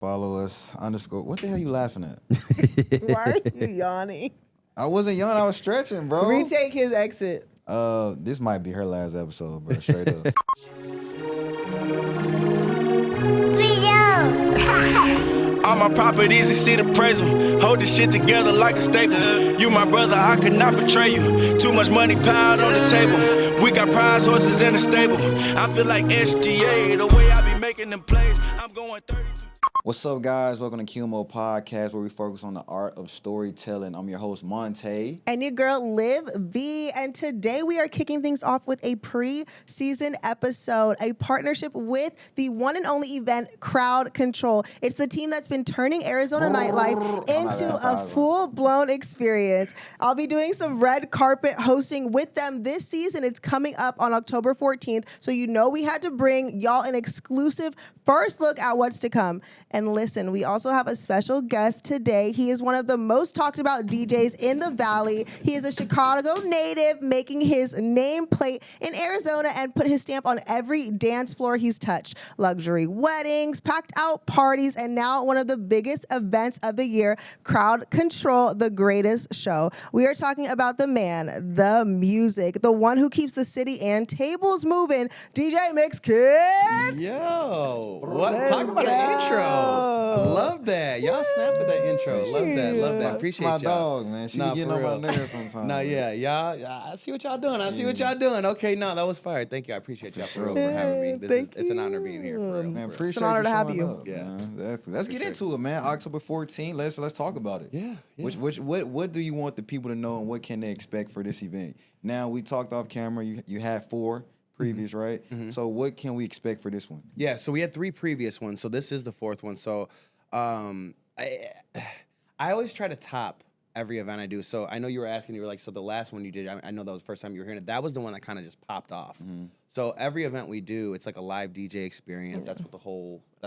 Follow us _ What the hell you laughing at? Why are you yawning? I wasn't yawning. I was stretching, bro. Retake his exit. This might be her last episode, bro. Straight up. All my properties, you see the appraisal. Hold this shit together like a staple. You my brother, I could not betray you. Too much money piled on the table. We got prize horses in the stable. I feel like SGA, the way I be making them plays. I'm going 32. What's up, guys? Welcome to QMO Podcast, where we focus on the art of storytelling. I'm your host, Montae. And your girl, 𝐉𝐻. And today we are kicking things off with a pre-season episode, a partnership with the one and only event, Crowd Control. It's the team that's been turning Arizona nightlife into a full-blown experience. I'll be doing some red carpet hosting with them this season. It's coming up on October 14th. So you know we had to bring y'all an exclusive first look at what's to come. And listen, we also have a special guest today. He is one of the most talked about DJs in the Valley. He is a Chicago native, making his nameplate in Arizona and put his stamp on every dance floor he's touched. Luxury weddings, packed out parties, and now one of the biggest events of the year, Crowd Control, the greatest show. We are talking about the man, the music, the one who keeps the city and tables moving, DJ Mixkid. Yo, what? Talk about an intro. I love that. Y'all snapped at that intro. Love that. Appreciate my y'all. dog, man. She be getting on my nerves sometimes. No, yeah, y'all. I see what y'all doing. Okay, no, that was fire. Thank you. I appreciate y'all for having me. It's an honor being here. For real, Man, for appreciate It's an honor to have showing you. up, Yeah. man. Definitely. Let's get into it, man. October 14th. Let's talk about it. Yeah. What do you want the people to know, and what can they expect for this event? Now, we talked off camera. You had 4 previous, right? Mm-hmm. So what can we expect for this one? Yeah, so we had 3 previous ones. So this is the 4th one. So I always try to top every event I do. So I know you were asking, you were like, so the last one you did, I know that was the first time you were hearing it. That was the one that kind of just popped off. Mm-hmm. So every event we do, it's like a live DJ experience. Yeah. That's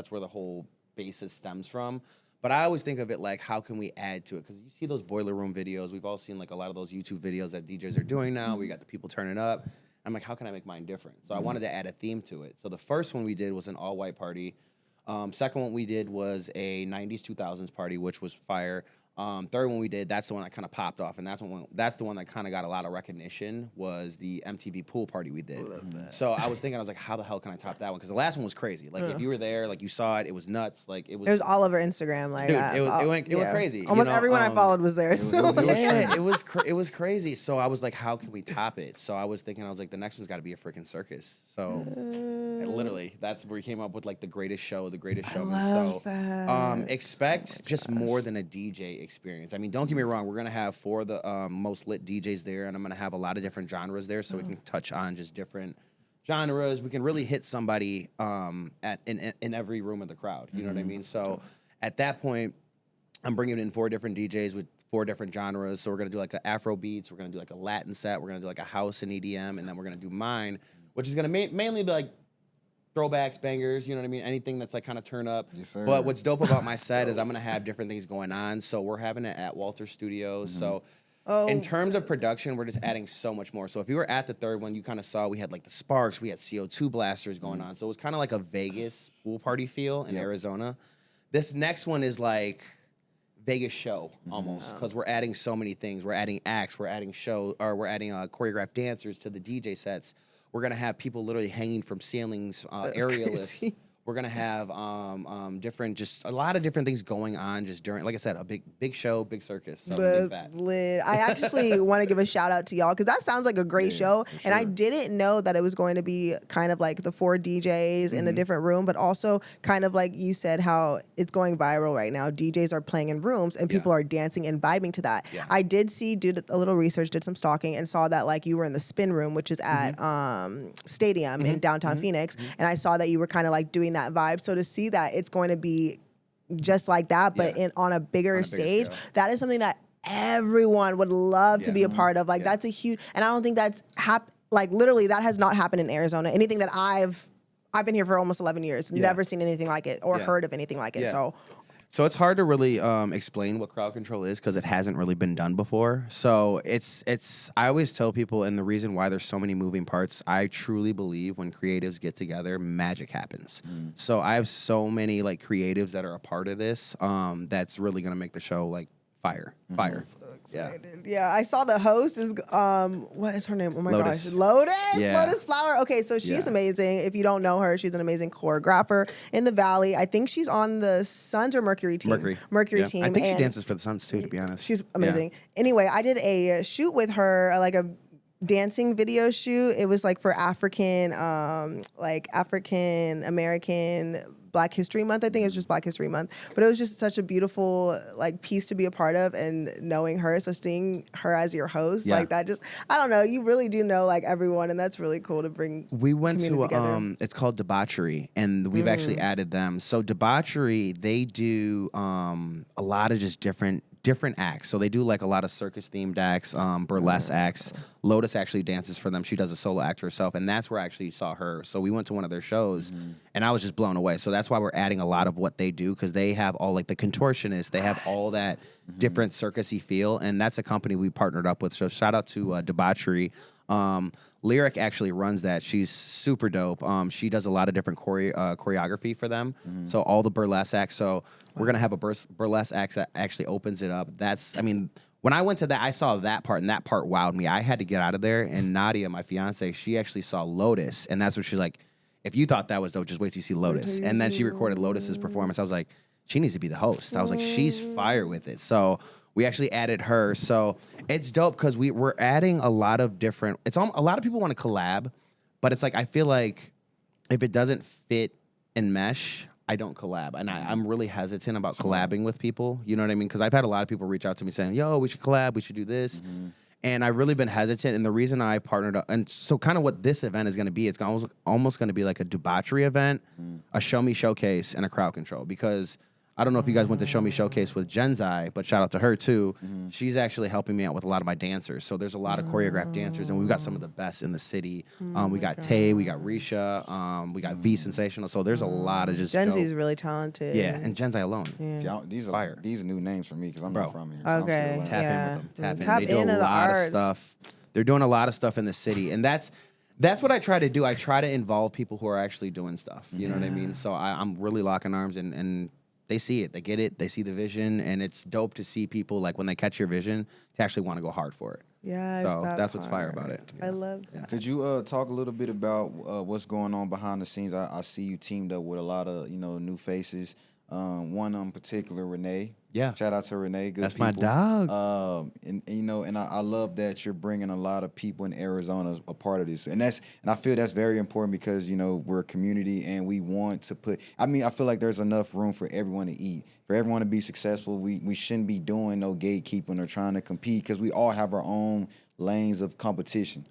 where the whole basis stems from. But I always think of it like, how can we add to it? Because you see those boiler room videos. We've all seen like a lot of those YouTube videos that DJs are doing now. We got the people turning up. I'm like, how can I make mine different? So I wanted to add a theme to it. So the first one we did was an all-white party. Second one we did was a 90s, 2000s party, which was fire. Third one we did, that's the one that kind of popped off, and that's the one that kind of got a lot of recognition, was the MTV pool party we did. So I was like, how the hell can I top that one? Because the last one was crazy. Like, if you were there, like, you saw it, it was nuts. Like, it was all over Instagram. Like, dude, it went crazy. Almost everyone I followed was there. It was crazy. So I was like, how can we top it? So I was like, the next one's got to be a freaking circus. So literally, that's where we came up with like the greatest show, the greatest showman. So expect just more than a DJ experience. I mean, don't get me wrong, we're gonna have 4 of the most lit DJs there, and I'm gonna have a lot of different genres there, so we can touch on just different genres. We can really hit somebody in every room of the crowd. You know what I mean? So at that point, I'm bringing in 4 different DJs with 4 different genres. So we're gonna do like an Afro beats, we're gonna do like a Latin set, we're gonna do like a house and EDM, and then we're gonna do mine, which is gonna mainly be like throwbacks, bangers, you know what I mean? Anything that's like kind of turn up. Yes, sir. But what's dope about my set is I'm going to have different things going on. So we're having it at Walter Studios. So in terms of production, we're just adding so much more. So if you were at the 3rd one, you kind of saw we had like the sparks, we had CO2 blasters going on. So it was kind of like a Vegas pool party feel in Arizona. This next one is like Vegas show almost, because we're adding so many things. We're adding acts, we're adding choreographed dancers to the DJ sets. We're gonna have people literally hanging from ceilings, aerialists. We're gonna have a lot of different things going on just during, like I said, a big show, big circus. So That's lit. I actually want to give a shout out to y'all, because that sounds like a great show. Sure. And I didn't know that it was going to be kind of like the 4 DJs in a different room, but also kind of like you said, how it's going viral right now. DJs are playing in rooms and people are dancing and vibing to that. Yeah. I did did a little research, did some stalking, and saw that like you were in the spin room, which is at Stadium in downtown Phoenix. And I saw that you were kind of like doing that vibe. So to see that it's going to be just like that, but on a bigger stage, that is something that everyone would love to be a part of. Like that's a huge, and I don't think that's literally that has not happened in Arizona. Anything that I've I've been here for almost 11 years, never seen anything like it or heard of anything like it. So it's hard to really explain what crowd control is because it hasn't really been done before. So it's I always tell people, and the reason why there's so many moving parts, I truly believe when creatives get together, magic happens. So I have so many like creatives that are a part of this that's really gonna make the show like fire. So excited. Yeah, I saw the host is what is her name? Oh my Lotus. gosh. Lotus? Yeah. Lotus Flower. Okay, so she's amazing. If you don't know her, she's an amazing choreographer in the Valley. I think she's on the Suns or Mercury team. Mercury team. I think she dances for the Suns too, to be honest. She's amazing. Anyway, I did a shoot with her, like a dancing video shoot. It was like for African American Black History Month. I think it was just Black History Month. But it was just such a beautiful like piece to be a part of, and knowing her. So seeing her as your host, like that just, I don't know, you really do know like everyone, and that's really cool to bring. We went to together. It's called Debauchery, and we've actually added them. So Debauchery, they do a lot of just different acts. So they do like a lot of circus themed acts, burlesque acts. Lotus actually dances for them. She does a solo act herself, and that's where I actually saw her. So we went to one of their shows, and I was just blown away. So that's why we're adding a lot of what they do, because they have all like the contortionists, they have all that different circusy feel, and that's a company we partnered up with. So shout out to Debauchery. Lyric actually runs that. She's super dope. She does a lot of different choreography for them. So all the burlesque acts. So we're gonna have a burlesque act that actually opens it up. That's, I mean, when I went to that, I saw that part, and that part wowed me. I had to get out of there. And Nadia, my fiance, she actually saw Lotus, and that's what she's like, if you thought that was dope, just wait till you see Lotus. And then she recorded Lotus's performance. I was like, she needs to be the host. I was like, she's fire with it. So we actually added her. So it's dope because we're adding a lot of different. A lot of people want to collab, but it's like I feel like if it doesn't fit and mesh, I don't collab. And I'm really hesitant about collabing with people. You know what I mean? Because I've had a lot of people reach out to me saying, yo, we should collab. We should do this. And I've really been hesitant. And the reason I partnered up, and so kind of what this event is going to be, it's almost going to be like a debauchery event, a show me showcase, and a crowd control. Because I don't know if you guys went to Show Me Showcase with 𝐿𝐿, but shout out to her too. She's actually helping me out with a lot of my dancers. So there's a lot of choreographed dancers, and we've got some of the best in the city. We got Tay, we got Risha, we got V Sensational. So there's a lot of just 𝐿𝐿's really talented. Yeah, and 𝐿𝐿 alone. These are fire. These are new names for me because I'm not from here. Okay. So Tap in with them. Tap They do a into the lot of arts. stuff. They're doing a lot of stuff in the city, and that's what I try to do. I try to involve people who are actually doing stuff. You know what I mean? So I'm really locking arms, and they see it, they get it, they see the vision, and it's dope to see people like when they catch your vision to actually want to go hard for it. Yes, so that's what's fire about it. I love that. Could you talk a little bit about what's going on behind the scenes? I see you teamed up with a lot of new faces. One in particular, Renee. Yeah. Shout out to Renee. Good That's people. my dog. And I love that you're bringing a lot of people in Arizona a part of this, and I feel that's very important because we're a community and we want to put. I mean, I feel like there's enough room for everyone to eat, for everyone to be successful. We shouldn't be doing no gatekeeping or trying to compete because we all have our own lanes of competition.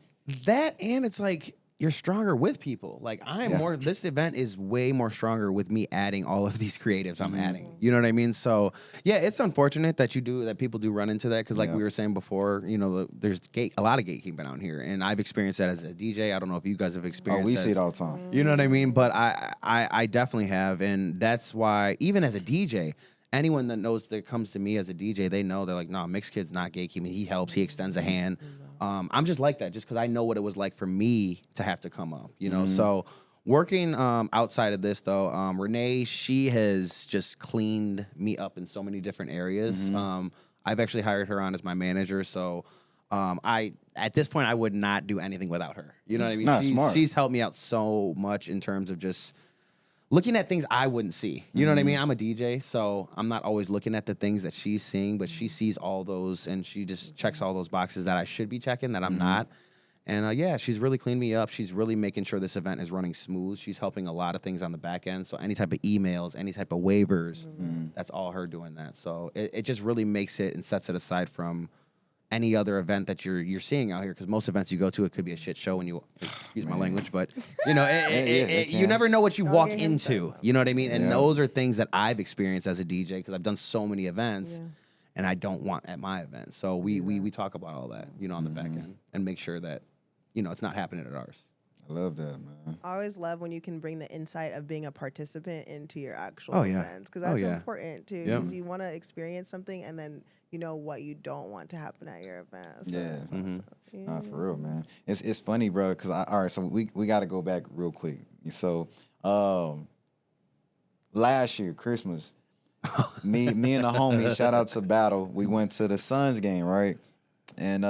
That, and it's like you're stronger with people. Like more. This event is way more stronger with me adding all of these creatives I'm adding. You know what I mean? So yeah, it's unfortunate that people do run into that because, like we were saying before, there's a lot of gatekeeping out here, and I've experienced that as a DJ. I don't know if you guys have experienced. We see it all the time. You know what I mean? But I definitely have, and that's why even as a DJ. Anyone that comes to me as a DJ, they know they're like, no, Mixkid's not gatekeeping. He helps. He extends a hand. I'm just like that, just because I know what it was like for me to have to come up. So working outside of this though, Renee, she has just cleaned me up in so many different areas. I've actually hired her on as my manager. So at this point, I would not do anything without her. You know what I mean? Smart. She's helped me out so much in terms of just looking at things I wouldn't see. You know what I mean? I'm a DJ, so I'm not always looking at the things that she's seeing, but she sees all those, and she just checks all those boxes that I should be checking that I'm not. And she's really cleaned me up. She's really making sure this event is running smooth. She's helping a lot of things on the back end. So any type of emails, any type of waivers, that's all her doing that. So it just really makes it and sets it aside from any other event that you're seeing out here, because most events you go to, it could be a shit show when you excuse my language, but you never know what you walk into. You know what I mean? And those are things that I've experienced as a DJ because I've done so many events, and I don't want at my event. So we talk about all that, on the back end and make sure that it's not happening at ours. I love that, man. I always love when you can bring the insight of being a participant into your actual Oh, yeah. events because that's Oh, yeah. important too. Yep. Because you want to experience something and then you know what you don't want to happen at your event. So Yeah. that's awesome. Nah, for real, man. It's funny, bro. Because all right, so we got to go back real quick. So, last year Christmas, me and the homies, shout out to Battle. We went to the Suns game, right? And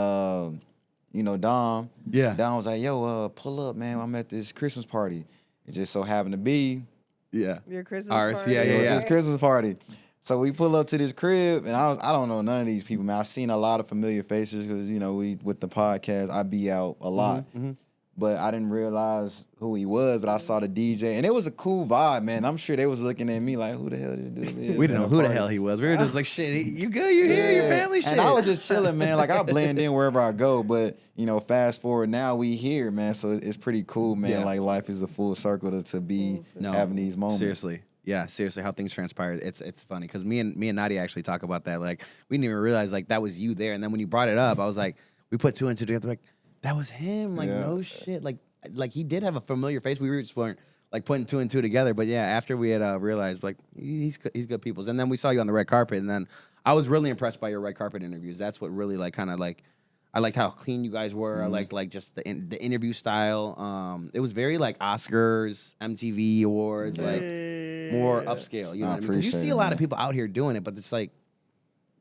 you know, Dom was like, "Yo, pull up, man. I'm at this Christmas party." It just so happened to be Yeah. Your Christmas Ours, party. yeah, it was his Christmas party. So we pull up to this crib, and I don't know none of these people, man. I seen a lot of familiar faces because you know we with the podcast I be out a lot, but I didn't realize who he was. But I saw the DJ, and it was a cool vibe, man. I'm sure they was looking at me like, "Who the hell this dude is?" We didn't know who the hell he was. We were just like, shit, you good? You here? Your family shit. And I was just chilling, man. Like I blend in wherever I go, but you know, fast forward now we here, man. So it's pretty cool, man. Yeah. Like life is a full circle to be having these moments. Seriously. Yeah, seriously, how things transpired. It's funny because me and Nadia actually talk about that. Like we didn't even realize like that was you there, and then when you brought it up, I was like, we put two and two together. Like that was him. Like no shit. Like he did have a familiar face. We were just weren't like putting two and two together. But yeah, after we had realized like he's good people's, and then we saw you on the red carpet, and then I was really impressed by your red carpet interviews. That's what really like kind of like. I liked how clean you guys were. I liked like just the interview style. It was very like Oscars, MTV awards, like more upscale. You know what I mean? 'Cause you see a lot of people out here doing it, but it's like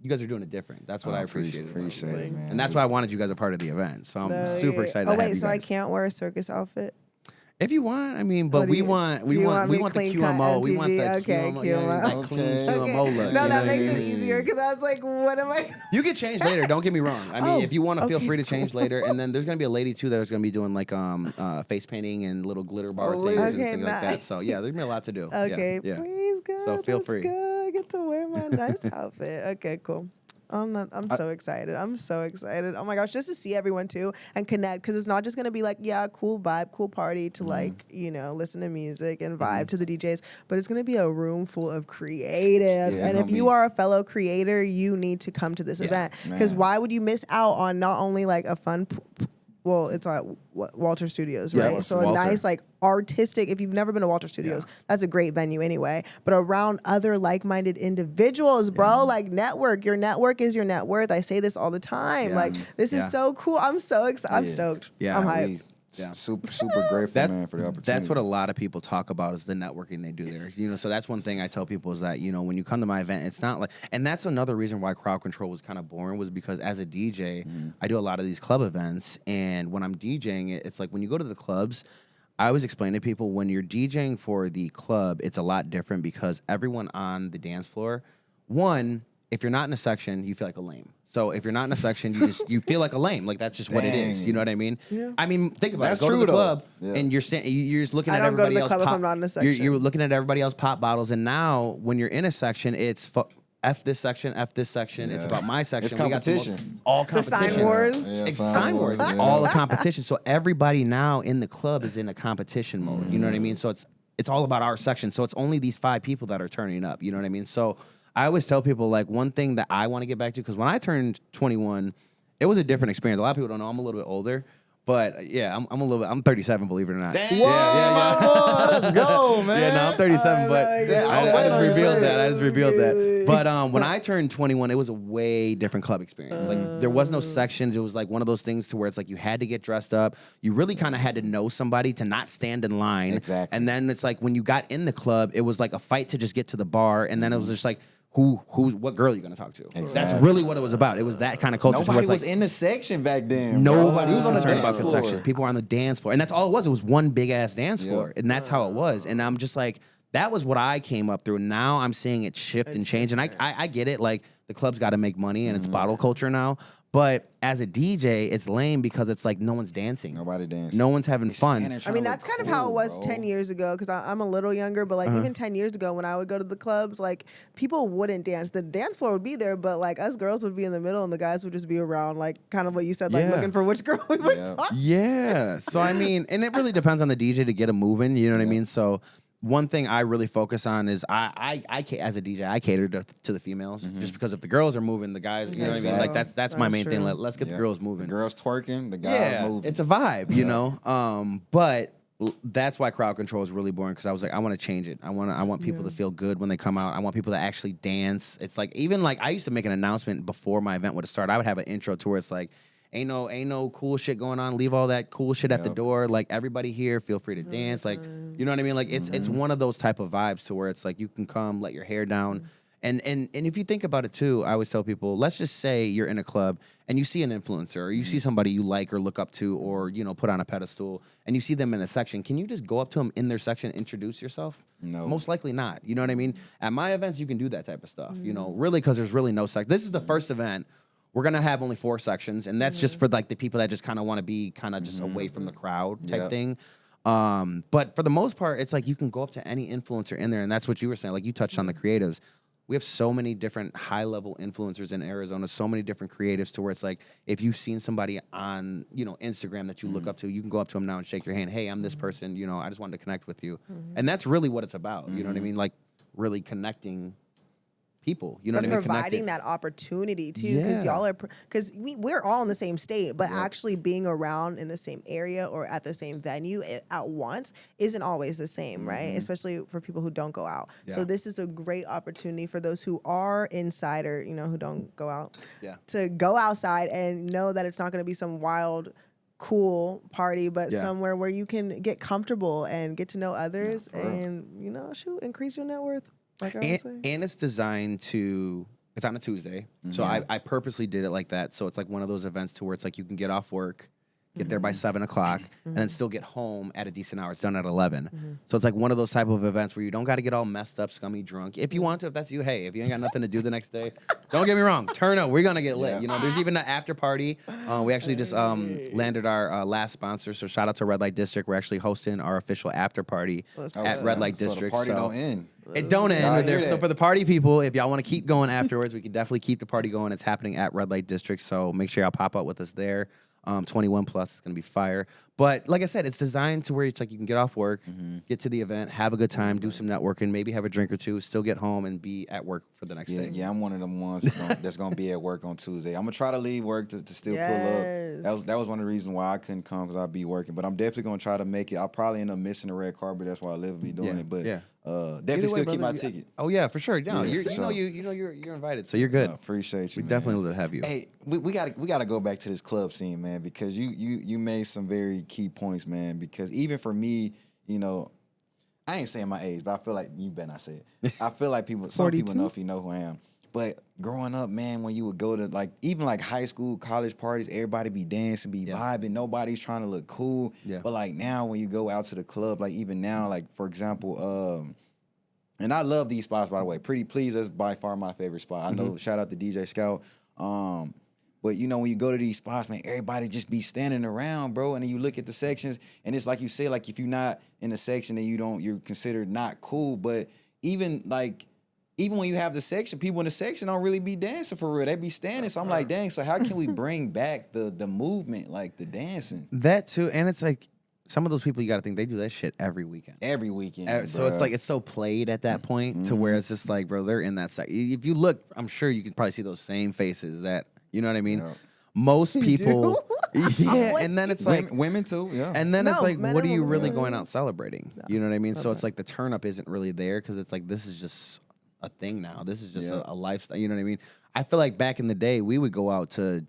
you guys are doing it different. That's what I appreciate. Appreciate it, man. And that's why I wanted you guys a part of the event. So I'm super excited. Oh to have wait, you so I guys. can't wear a circus outfit? If you want, I mean, but What do we you- want do you the want me QMO. clean cut We want the MTV? Okay, QMO. QMO. Yeah, that clean QMO look. No, you that know makes what I it mean? easier because I was like, what am I? You can change later. Don't get me wrong. I mean, Oh, if you want to feel okay, free to change later. And then there's gonna be a lady too that's gonna be doing like face painting and little glitter bar things and Okay, things like that. nice. So yeah, there's gonna be a lot to do. Okay, Yeah. praise God. So feel that's free. Good. I get to wear my nice outfit. Okay, cool. I'm so excited. I'm so excited. Oh my gosh, just to see everyone too and connect because it's not just gonna be like, yeah, cool vibe, cool party to like, you know, listen to music and vibe to the DJs, but it's gonna be a room full of creatives. Yeah, and if you are a fellow creator, you need to come to this event because man. why would you miss out on not only like a fun well, it's at Walter Studios, Yeah, right? So a Walter. nice, like, artistic, if you've never been to Walter Studios, that's a great venue anyway. But around other like-minded individuals, bro, like, network. Your network is your net worth. I say this all the time. Yeah. Like, this Yeah. is so cool. I'm so excited. I'm stoked. Yeah, I'm we- hyped. Yeah. Super grateful, man, for the opportunity. That's what a lot of people talk about is the networking they do there. You know, so that's one thing I tell people is that, you know, when you come to my event, it's not like, and that's another reason why crowd control was kind of boring was because as a DJ, I do a lot of these club events. And when I'm DJing, it's like when you go to the clubs, I always explain to people when you're DJing for the club, it's a lot different because everyone on the dance floor, one, if you're not in a section, you feel like a lame. So if you're not in a section, you feel like a lame. Like that's just what it is. You know what I mean? Yeah. I mean, think about That's it. Go true, to the though. club Yeah. and you're just looking I at don't go to everybody the else. club if pop- I'm not in a You're section. looking at everybody else pop bottles, and now when you're in a section, it's F this section, F this section. It's Yeah. about my section. It's We got the most- competition. all The sign competition. wars. It's sign wars. It's all a competition. So everybody now in the club is in a competition mode. You know what I mean? So it's all about our section. So it's only these 5 people that are turning up. You know what I mean? So I always tell people like one thing that I want to get back to because when I turned 21, it was a different experience. A lot of people don't know I'm a little bit older. But yeah, I'm 37, believe it or not. Damn. Yeah. Let's go, man. Yeah, no, I'm 37, but I I just revealed that. But when I turned 21, it was a way different club experience. Like there was no sections. It was like one of those things to where it's like you had to get dressed up. You really kind of had to know somebody to not stand in line. Exactly. And then it's like when you got in the club, it was like a fight to just get to the bar. And then it was just like, what girl are you gonna talk to? That's Exactly. really what it was about. It was that kind of culture. Nobody where it's was like, in the section back then. bro. nobody was on the concerned dance about the floor. section. People were on the dance floor, and that's all it was. It was one big ass dance Yep. floor, and that's how it was. And I'm just like, that was what I came up through. Now I'm seeing it shift and change, and I get it. Like the club's got to make money, and it's bottle culture now. But as a DJ, it's lame because it's like no one's dancing. Nobody dancing. No one's having fun. I mean, that's kind of how it was 10 years ago because I'm a little younger, but like even 10 years ago when I would go to the clubs, like people wouldn't dance. The dance floor would be there, but like us girls would be in the middle and the guys would just be around, like kind of what you said, like Yeah. looking for which girl we would Yeah. talk. Yeah. So I mean, and it really depends on the DJ to get them moving. You know what I mean? So one thing I really focus on is I as a DJ, I cater to the females just because if the girls are moving, the guys, you know what I mean? Like that's my main thing. Let's get the girls moving. The girls twerking, the guys moving. It's a vibe, you know? But that's why crowd control is really boring because I was like, I want to change it. I want people to feel good when they come out. I want people to actually dance. It's like, even like I used to make an announcement before my event would have started. I would have an intro to where it's like, ain't no cool shit going on. Leave all that cool shit at the door. Like, everybody here, feel free to dance. Like, you know what I mean? Like, it's one of those type of vibes to where it's like you can come, let your hair down. And if you think about it too, I always tell people, let's just say you're in a club and you see an influencer or you see somebody you like or look up to or, you know, put on a pedestal and you see them in a section. Can you just go up to them in their section, introduce yourself? No. Most likely not. You know what I mean? At my events, you can do that type of stuff, you know, really, because there's really no section. This is the first event. We're going to have only 4 sections, and that's just for, like, the people that just kind of want to be kind of just away from the crowd type thing. But for the most part, it's like you can go up to any influencer in there, and that's what you were saying. Like, you touched on the creatives. We have so many different high-level influencers in Arizona, so many different creatives to where it's like if you've seen somebody on, you know, Instagram that you look up to, you can go up to them now and shake your hand. Hey, I'm this person. You know, I just wanted to connect with you. And that's really what it's about. You know what I mean? Like, really connecting people, you know what I mean? Providing that opportunity too, because y'all are, because we're all in the same state, but actually being around in the same area or at the same venue at once isn't always the same, right? Especially for people who don't go out. So this is a great opportunity for those who are inside or, you know, who don't go out to go outside and know that it's not going to be some wild, cool party, but somewhere where you can get comfortable and get to know others and, you know, increase your net worth. Like and it's designed to, it's on a Tuesday. So I purposely did it like that. So it's like one of those events to where it's like you can get off work, get there by 7 o'clock, and then still get home at a decent hour. It's done at 11. So it's like one of those type of events where you don't got to get all messed up, scummy, drunk. If you want to, if that's you, hey, if you ain't got nothing to do the next day, don't get me wrong, turn up. We're going to get lit. You know, there's even an after party. We actually just landed our last sponsor. So shout out to Red Light District. We're actually hosting our official after party at Red Light District. So the party don't end. It don't end. There. So for the party people, if y'all want to keep going afterwards, we can definitely keep the party going. It's happening at Red Light District. So make sure y'all pop up with us there. 21 plus, it's gonna be fire. But like I said, it's designed to where it's like you can get off work, get to the event, have a good time, do some networking, maybe have a drink or two, still get home and be at work for the next day. Yeah, I'm one of them ones that's gonna be at work on Tuesday. I'm gonna try to leave work to still pull up. That was one of the reasons why I couldn't come, because I'll be working. But I'm definitely gonna try to make it. I'll probably end up missing the red carpet. That's why I live be doing it. But definitely still keep my ticket. Oh yeah, for sure. No, you're invited, so you're good. Appreciate you. We definitely love to have you. Hey, we gotta go back to this club scene, man, because you made some very key points, man. Because even for me, you know, I ain't saying my age, but I feel like you better not say it. I feel like some people know if you know who I am. But growing up, man, when you would go to like even like high school, college parties, everybody be dancing, be vibing, nobody's trying to look cool. But like now, when you go out to the club, like even now, like for example, and I love these spots, by the way. Pretty Please is by far my favorite spot. I know, shout out to DJ Scout. But you know, when you go to these spots, man, everybody just be standing around, bro. And then you look at the sections, and it's like you say, like if you're not in the section, then you're considered not cool. But even when you have the section, people in the section don't really be dancing for real. They be standing. So I'm like, dang. So how can we bring back the movement, like the dancing? That too, and it's like some of those people you got to think they do that shit every weekend. Every weekend. So it's like it's so played at that point to where it's just like, bro, they're in that section. If you look, I'm sure you can probably see those same faces that. You know what I mean? Yeah. Most people, and then it's like women too, and then it's like, what are you really going out celebrating? You know what I mean? So it's like the turn up isn't really there because it's like this is just a thing now. This is just a lifestyle. You know what I mean? I feel like back in the day we would go out to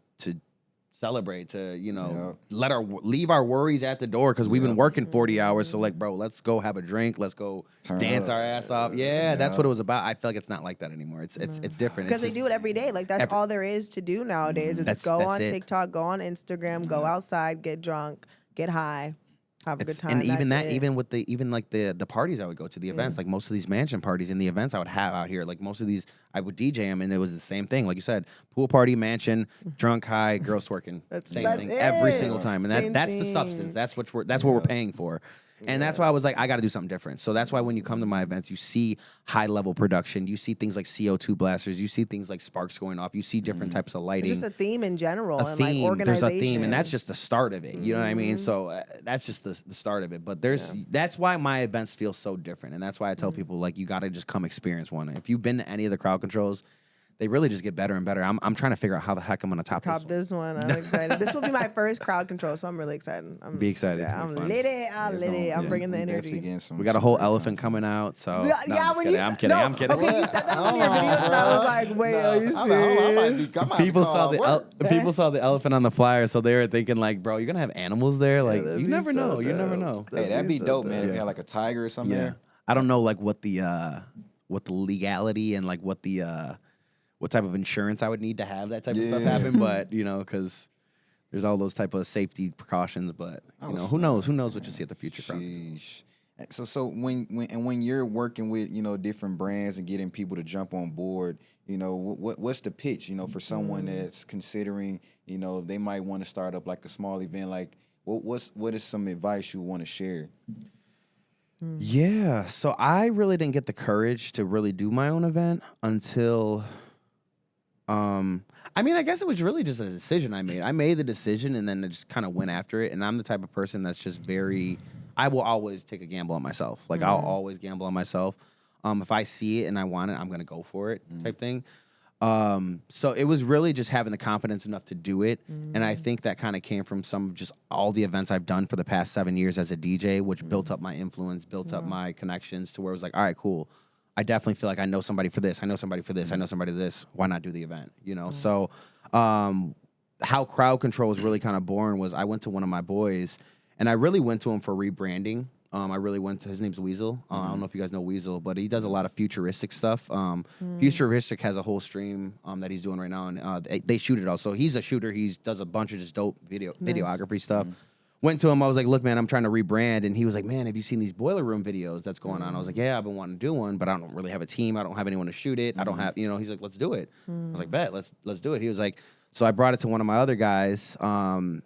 celebrate, to leave our worries at the door because we've been working 40 hours. So like, bro, let's go have a drink. Let's go dance our ass off. Yeah, that's what it was about. I feel like it's not like that anymore. It's different because they do it every day. Like that's all there is to do nowadays. It's go on TikTok, go on Instagram, go outside, get drunk, get high. Have a good time. And even with the parties I would go to, the events, like most of these mansion parties and the events I would have out here, like most of these, I would DJ them and it was the same thing. Like you said, pool party, mansion, drunk, high, girls twerking. Same thing every single time. And that's the substance. That's what we're paying for. And that's why I was like, I got to do something different. So that's why when you come to my events, you see high-level production. You see things like CO2 blasters. You see things like sparks going off. You see different types of lighting. It's just a theme in general. A and theme. Like organization. There's a theme, and that's just the start of it. You know what I mean? So that's just the start of it. But that's why my events feel so different. And that's why I tell people, like, you got to just come experience one. If you've been to any of the crowd controls, they really just get better and better. I'm trying to figure out how the heck I'm going to top this one. I'm excited. This will be my first crowd control, so I'm really excited. Be excited. Yeah, I'm lit it. I'm lit it. I'm bringing the energy. We got a whole elephant coming out. So I'm kidding. I'm kidding. Okay, you said that on your videos, and I was like, wait, are you serious? People saw the elephant on the flyer, so they were thinking like, bro, you're gonna have animals there. Like, you never know. You never know. Hey, that'd be dope, man. If you had like a tiger or something there. I don't know like what the legality and like what type of insurance I would need to have that type of stuff happen, but you know, because there's all those type of safety precautions. But you know, who knows? Who knows what you'll see at the future crowd? So when you're working with different brands and getting people to jump on board, what's the pitch? For someone that's considering, they might want to start up like a small event. Like, what is some advice you want to share? Yeah, so I really didn't get the courage to really do my own event until. I mean, I guess it was really just a decision I made. I made the decision and then I just kind of went after it. And I'm the type of person that's just I will always take a gamble on myself. Like, I'll always gamble on myself. If I see it and I want it, I'm going to go for it type thing. So it was really just having the confidence enough to do it. And I think that kind of came from all the events I've done for the past 7 years as a DJ, which built up my influence, built up my connections to where it was like, all right, cool. I definitely feel like I know somebody for this. I know somebody for this. I know somebody for this. Why not do the event? So how crowd control was really kind of born was I went to one of my boys, and I really went to him for rebranding. I really went to, his name's 𝐉𝐻𝐿. I don't know if you guys know 𝐉𝐻𝐿, but he does a lot of futuristic stuff. Futuristic has a whole stream that he's doing right now, and they shoot it all. So he's a shooter. He does a bunch of just dope videography stuff. Went to him, I was like, look, man, I'm trying to rebrand. And he was like, man, have you seen these boiler room videos that's going on? I was like, yeah, I've been wanting to do one, but I don't really have a team. I don't have anyone to shoot it. I don't have, he's like, let's do it. I was like, bet, let's do it. He was like, so I brought it to one of my other guys, and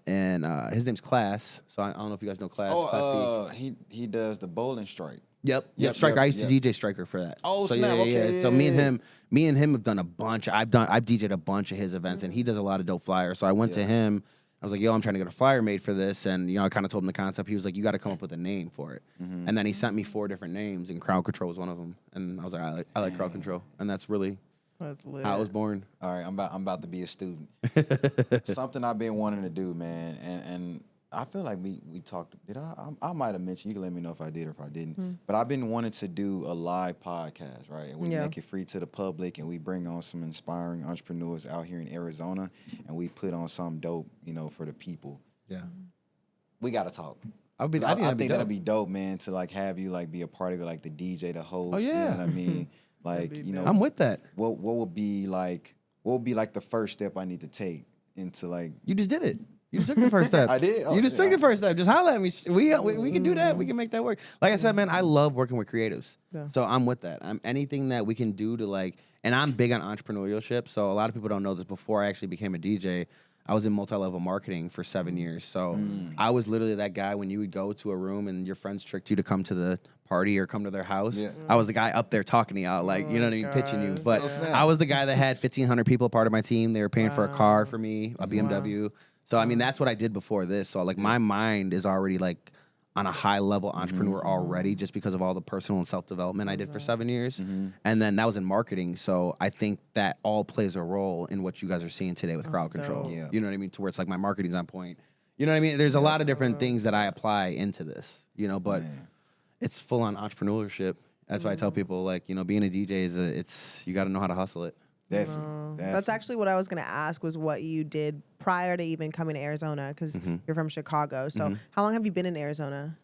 his name's Class. So I don't know if you guys know Class. Oh, he does the bowling strike. Yep, Striker. I used to DJ Striker for that. Oh, so snap. Okay. So me and him have done a bunch. I've DJed a bunch of his events, and he does a lot of dope flyers. So I went to him. I was like, yo, I'm trying to get a flyer made for this. And, I kind of told him the concept. He was like, you got to come up with a name for it. And then he sent me 4 different names, and Crowd Control was one of them. And I was like, I like Crowd Control. And that's really how I was born. All right, I'm about to be a student. Something I've been wanting to do, man. And I feel like we talked. Did I might have mentioned. You can let me know if I did or if I didn't. But I've been wanting to do a live podcast, right? And we make it free to the public, and we bring on some inspiring entrepreneurs out here in Arizona, and we put on something dope, for the people. Yeah, we got to talk. I think that'd be dope, man. To like have you like be a part of it, like the DJ, the host. Oh yeah, you know what I mean. Like I'm with that. What would be like? What would be like the first step I need to take into like? You just did it. You just took the first step. I did. You just took the first step. Just holler at me. We can do that. We can make that work. Like I said, man, I love working with creatives. Yeah. So I'm with that. Anything that we can do to like, and I'm big on entrepreneurship. So a lot of people don't know this. Before I actually became a DJ, I was in multi-level marketing for 7 years. So I was literally that guy when you would go to a room and your friends tricked you to come to the party or come to their house. Yeah. I was the guy up there talking to y'all, like, you know what I mean, pitching you. But I was the guy that had 1,500 people part of my team. They were paying for a car for me, a BMW. So, I mean, that's what I did before this. So, like, my mind is already, like, on a high-level entrepreneur already just because of all the personal and self-development I did for 7 years. And then that was in marketing. So, I think that all plays a role in what you guys are seeing today with crowd control. Yeah. You know what I mean? To where it's like my marketing's on point. You know what I mean? There's a lot of different things that I apply into this, but it's full-on entrepreneurship. That's why I tell people, like, being a DJ is you got to know how to hustle it. Definitely. That's actually what I was going to ask was what you did prior to even coming to Arizona because you're from Chicago. So how long have you been in Arizona?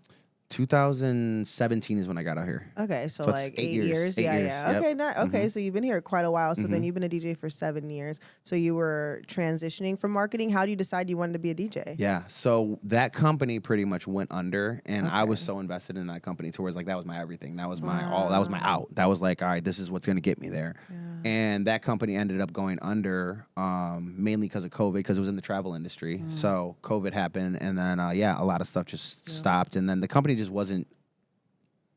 2017 is when I got out here. Okay, so like 8 years. Yeah. Yep. Okay, okay. So you've been here quite a while. So then you've been a DJ for 7 years. So you were transitioning from marketing. How do you decide you wanted to be a DJ? Yeah. So that company pretty much went under, and I was so invested in that company to where it's like that was my everything. That was my all. That was my out. That was like, all right, this is what's gonna get me there. Yeah. And that company ended up going under, mainly because of COVID, because it was in the travel industry. So COVID happened, and then a lot of stuff just stopped, and then the company just just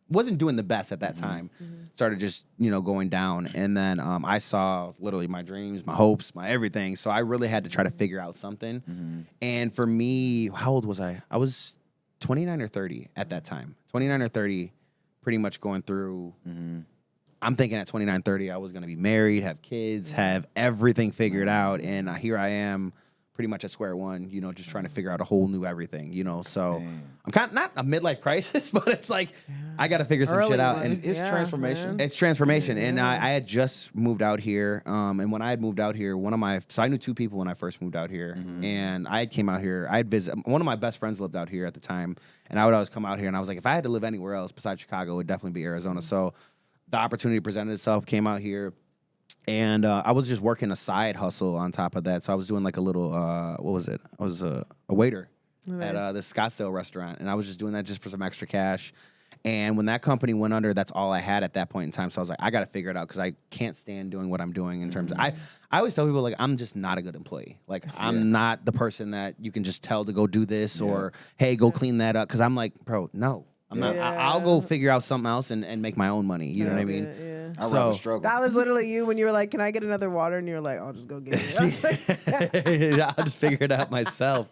wasn't doing the best at that time. Started just, going down. And then I saw literally my dreams, my hopes, my everything. So I really had to try to figure out something. And for me, how old was I? I was 29 or 30 at that time. 29 or 30, pretty much going through. I'm thinking at 29, 30, I was going to be married, have kids, have everything figured out. And here I am, pretty much at square one, just trying to figure out a whole new everything, So I'm kind of not a midlife crisis, but it's like I got to figure some shit out. And it's transformation. It's transformation. And I had just moved out here. And when I had moved out here, so I knew two people when I first moved out here. And I came out here. I had visited. One of my best friends lived out here at the time. And I would always come out here. And I was like, if I had to live anywhere else besides Chicago, it would definitely be Arizona. So the opportunity presented itself, came out here. And I was just working a side hustle on top of that. So I was doing like a little, what was it? I was a waiter at this Scottsdale restaurant. And I was just doing that just for some extra cash. And when that company went under, that's all I had at that point in time. So I was like, I got to figure it out because I can't stand doing what I'm doing in terms of, I always tell people, like, I'm just not a good employee. Like, I'm not the person that you can just tell to go do this or, hey, go clean that up. Because I'm like, bro, no. I'm not. I'll go figure out something else and make my own money. You know what I mean? I'd rather struggle. That was literally you when you were like, "Can I get another water?" And you were like, "I'll just go get it." I'll just figure it out myself.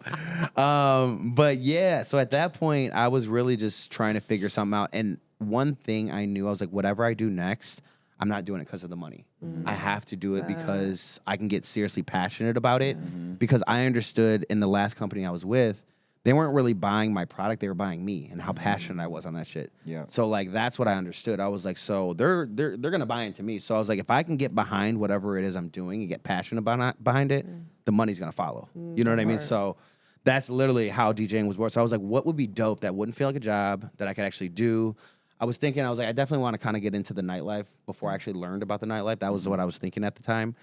But yeah, so at that point, I was really just trying to figure something out. And one thing I knew, I was like, whatever I do next, I'm not doing it because of the money. I have to do it because I can get seriously passionate about it. Because I understood in the last company I was with, they weren't really buying my product; they were buying me and how passionate I was on that shit. Yeah. So like that's what I understood. I was like, so they're gonna buy into me. So I was like, if I can get behind whatever it is I'm doing and get passionate behind it, the money's gonna follow. You know what I mean? So that's literally how DJing was born. So I was like, what would be dope that wouldn't feel like a job that I could actually do? I was thinking, I was like, I definitely want to kind of get into the nightlife before I actually learned about the nightlife. That was what I was thinking at the time.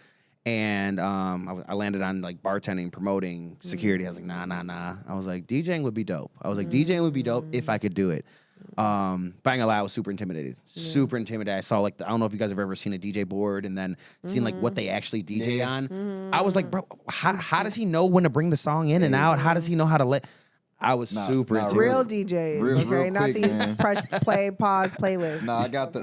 And I landed on like bartending, promoting, security. I was like, nah. I was like, DJing would be dope. I was like, DJing would be dope if I could do it. But I ain't gonna lie, I was super intimidated. Super intimidated. I saw like, I don't know if you guys have ever seen a DJ board and then seen like what they actually DJ on. I was like, bro, how does he know when to bring the song in and out? How does he know how to let... I was super into real DJs, real not quick, these man. press play pause playlists. I got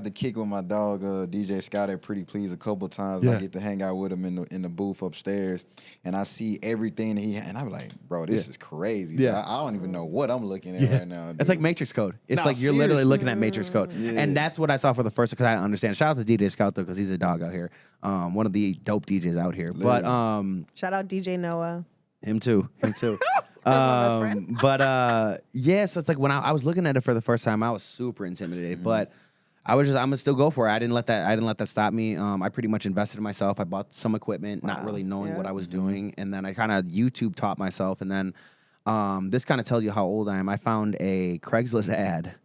the kick with my dog DJ Scott at Pretty Please a couple times. I get to hang out with him in the booth upstairs, and I see everything that and I'm like, bro, this is crazy. Yeah, I don't even know what I'm looking at right now. Dude. It's like Matrix Code. It's like you're literally looking at Matrix Code, and that's what I saw for the first because I didn't understand. Shout out to DJ Scott though, because he's a dog out here. One of the dope DJs out here. Literally. But shout out DJ Noah. Him too. But so it's like when I was looking at it for the first time, I was super intimidated. But I'm gonna still go for it. I didn't let that stop me. I pretty much invested in myself. I bought some equipment, not really knowing what I was doing, and then I kind of YouTube taught myself. And then this kind of tells you how old I am. I found a Craigslist ad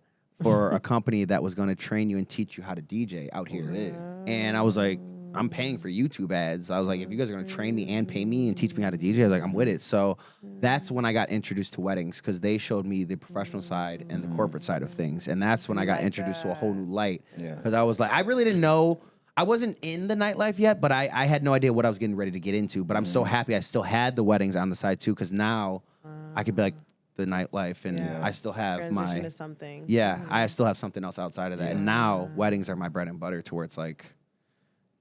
for a company that was going to train you and teach you how to DJ out here, and I was like, I'm paying for YouTube ads. I was like, if you guys are going to train me and pay me and teach me how to DJ, I was like, I'm with it. So that's when I got introduced to weddings because they showed me the professional side and the corporate side of things. And that's when I got introduced to a whole new light. Because I was like, I really didn't know. I wasn't in the nightlife yet, but I had no idea what I was getting ready to get into. But I'm so happy I still had the weddings on the side too because now I could be like the nightlife and I still have transition to something. I still have something else outside of that. And now weddings are my bread and butter to where it's like,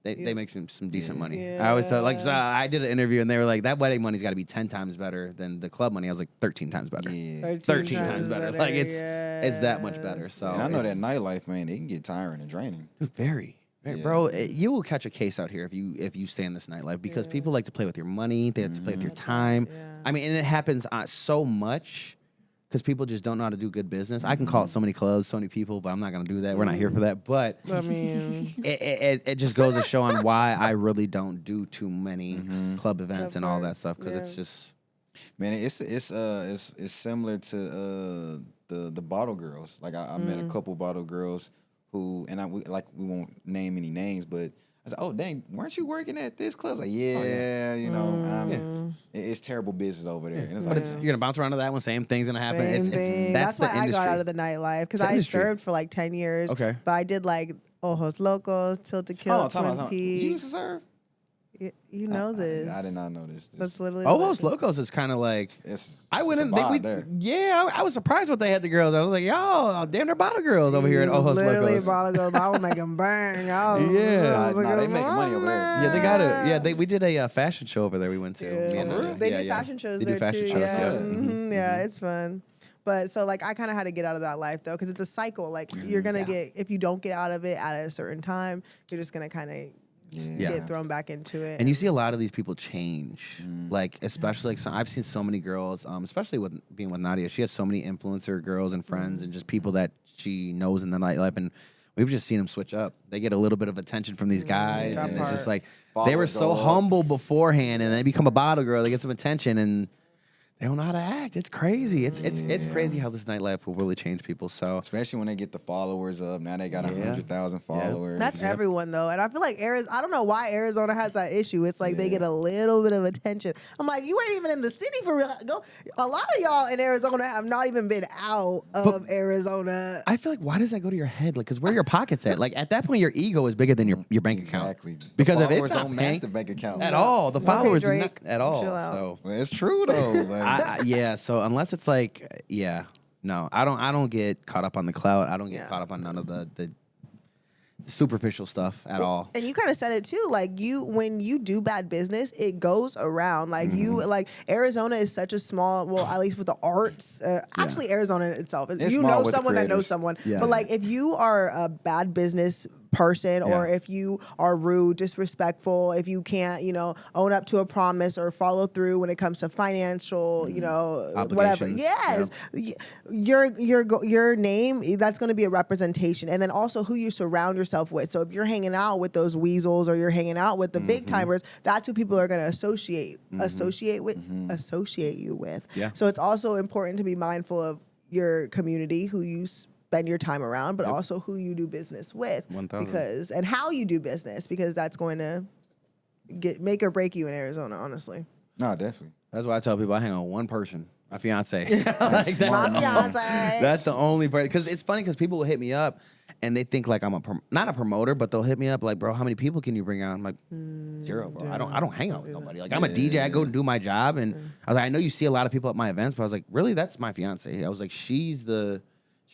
They make some decent money. I always thought, like, so I did an interview and they were like, that wedding money's got to be 10 times better than the club money. I was like, 13 times better. 13 times better. Like, it's that much better. So and I know that nightlife, man, it can get tiring and draining. Very. Bro, you will catch a case out here if you stay in this nightlife because people like to play with your money. They have to play with your time. I mean, and it happens so much. Because people just don't know how to do good business. I can call it so many clubs, so many people, but I'm not going to do that. We're not here for that. But I mean, it just goes to show on why I really don't do too many club events and all that stuff. Because it's just, man, it's similar to the bottle girls. Like I met a couple bottle girls who, and we won't name any names, but I said, "Oh dang, weren't you working at this club?" I was like, it's terrible business over there. And it's but like, you're gonna bounce around to that one. Same thing's gonna happen. That's why I got out of the nightlife because I served for like 10 years. Okay, but I did like Ojos Locos, Tilted Kill, Twin Peaks. You used to serve? You know this. I did not know this. That's literally Ojos Locos is kind of like I went in. I was surprised when they had the girls. I was like, yo, damn, they're bottle girls over here at Ojos literally Locos. Bottle girls. I would make them burn. Y'all. Yeah. They making money over there. Yeah, they got it. Yeah, we did a fashion show over there. We went to. Yeah. They do fashion shows they there do fashion too. shows, Yeah, yeah. yeah, it's fun. But so like I kind of had to get out of that life though, because it's a cycle. Like you're gonna get, if you don't get out of it at a certain time, you're just gonna kind of get thrown back into it. And you see a lot of these people change, like especially like I've seen so many girls, especially with being with Nadia. She has so many influencer girls and friends and just people that she knows in the nightlife, and we've just seen them switch up. They get a little bit of attention from these guys, and it's just like they were so humble beforehand, and they become a bottle girl. They get some attention, and they don't know how to act. It's crazy. It's crazy how this nightlife will really change people. So especially when they get the followers up. Now they got 100,000 followers. That's everyone though, and I feel like I don't know why Arizona has that issue. It's like they get a little bit of attention. I'm like, you ain't even in the city for real. A lot of y'all in Arizona have not even been out of Arizona. I feel like, why does that go to your head? Like, because where are your pockets at? Like, at that point, your ego is bigger than your bank account. Exactly. Because if it's don't not match the bank account at all, the followers do Drake, not at all. chill out. So Well, it's true though. Like, so unless it's like, no, I don't get caught up on the clout. I don't get caught up on none of the superficial stuff at all. And you kind of said it too. Like when you do bad business, it goes around. Like Arizona is such a small, well, at least with the arts. Actually, Arizona in itself, It's you small know with the someone that knows creators. someone. Yeah. But like if you are a bad business person, or if you are rude, disrespectful, if you can't, own up to a promise or follow through when it comes to financial, whatever. Obligations. Yes, your name, that's going to be a representation, and then also who you surround yourself with. So if you're hanging out with those weasels or you're hanging out with the big timers, that's who people are going to associate you with. Yeah. So it's also important to be mindful of your community, who you spend your time around, but also who you do business with, 1,000. and how you do business, because that's going to make or break you in Arizona, honestly. no, definitely. That's why I tell people I hang on one person, my fiance. Like, My fiance. That's the only person. Because it's funny because people will hit me up and they think like I'm not a promoter, but they'll hit me up like, bro, how many people can you bring on? I'm like, 0, bro. I don't hang out with nobody. Like I'm a DJ. I go and do my job, and I was like, I know you see a lot of people at my events, but I was like, really, that's my fiance. I was like, she